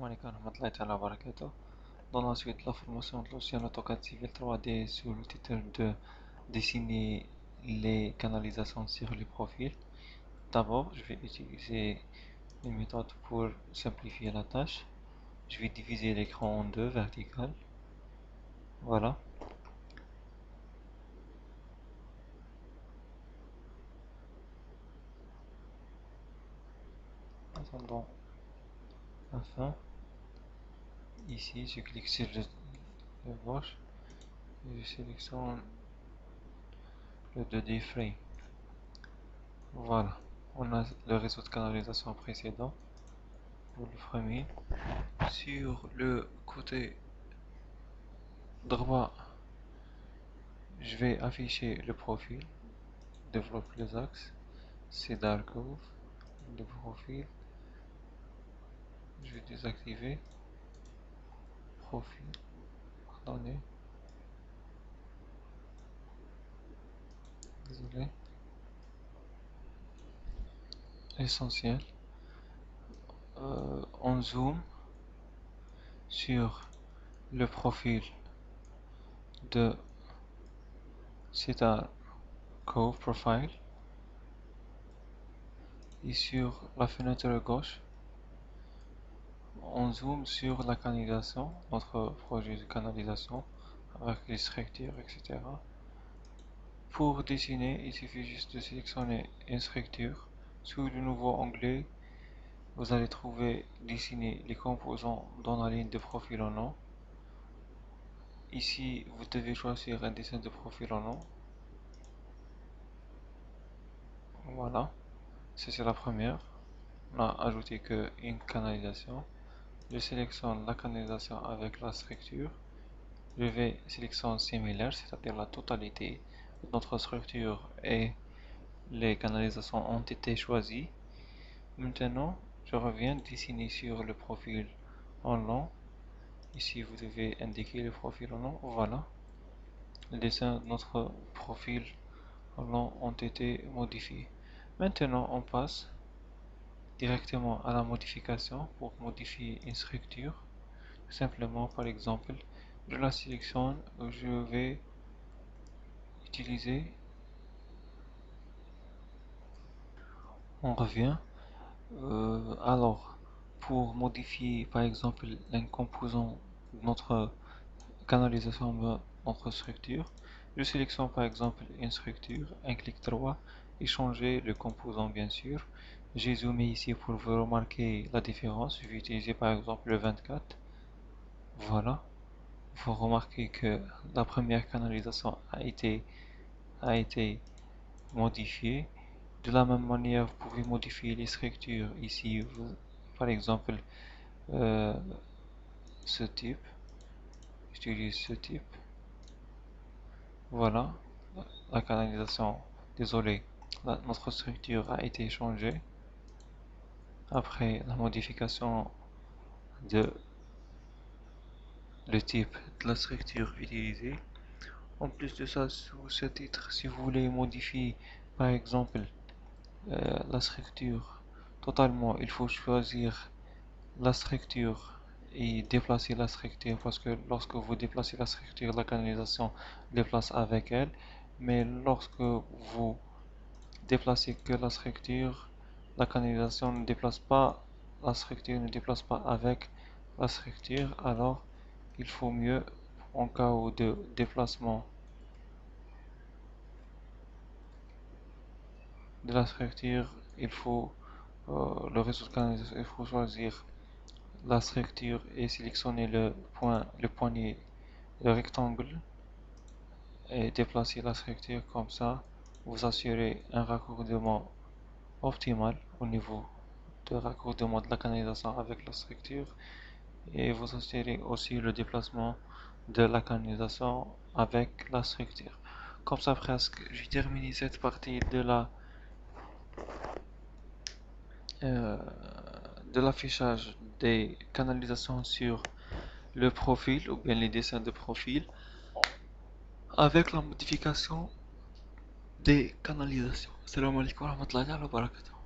alaikum wa rahmatullahi ta'ala wa barakatuh. Dans la suite de la formation de l'Océan AutoCAD Civil 3D sur le titre de dessiner les canalisations sur les profils. D'abord, je vais utiliser une méthode pour simplifier la tâche. Je vais diviser l'écran en deux verticales. Voilà. Attendons la fin. Ici, je clique sur le gauche et je sélectionne le 2D frame. Voilà. On a le réseau de canalisation précédent pour le premier. Sur le côté droit, je vais afficher le profil, développer les axes, Cedar Cove, le profil, je vais désactiver, profil, pardonnez, désolé, essentiel, on zoom sur le profil de Cedar Cove Profile et sur la fenêtre gauche, on zoome sur la canalisation, notre projet de canalisation avec les structures, etc. Pour dessiner, il suffit juste de sélectionner une structure. Sous le nouveau onglet, vous allez trouver dessiner les composants dans la ligne de profil en nom. Ici, vous devez choisir un dessin de profil en nom. Voilà, c'est la première. On a ajouté qu'une canalisation. Je sélectionne la canalisation avec la structure. Je vais sélectionner similaire, c'est-à-dire la totalité de notre structure et les canalisations ont été choisies. Maintenant, je reviens dessiner sur le profil en long. Ici, vous devez indiquer le profil en long. Voilà. Les dessins de notre profil en long ont été modifiés. Maintenant, on passe directement à la modification pour modifier une structure. Simplement, par exemple, je la sélectionne, je vais utiliser, on revient. Alors, pour modifier par exemple un composant de notre canalisation de notre structure, je sélectionne par exemple une structure, un clic droit et changer le composant bien sûr. J'ai zoomé ici pour vous remarquer la différence. Je vais utiliser par exemple le 24. Voilà. Vous remarquez que la première canalisation a été modifiée. De la même manière, vous pouvez modifier les structures. Ici, par exemple, ce type. J'utilise ce type. Voilà. La canalisation, désolé, notre structure a été changée après la modification de le type de la structure utilisée. En plus de ça, sous ce titre, si vous voulez modifier par exemple la structure totalement, il faut choisir la structure et déplacer la structure parce que lorsque vous déplacez la structure, la canalisation déplace avec elle, mais lorsque vous déplacez que la structure, la canalisation ne déplace pas, la structure ne déplace pas avec la structure, alors il faut mieux en cas de déplacement de la structure, il faut le réseau de canalisation, il faut choisir la structure et sélectionner le poignet, le rectangle et déplacer la structure comme ça. Vous assurez un raccordement optimal au niveau de raccordement de la canalisation avec la structure et vous assurez aussi le déplacement de la canalisation avec la structure. Comme ça presque, j'ai terminé cette partie euh, de l'affichage des canalisations sur le profil ou bien les dessins de profil avec la modification des canalisations. Salam alaikum wa rahmatullahi wa barakatuh.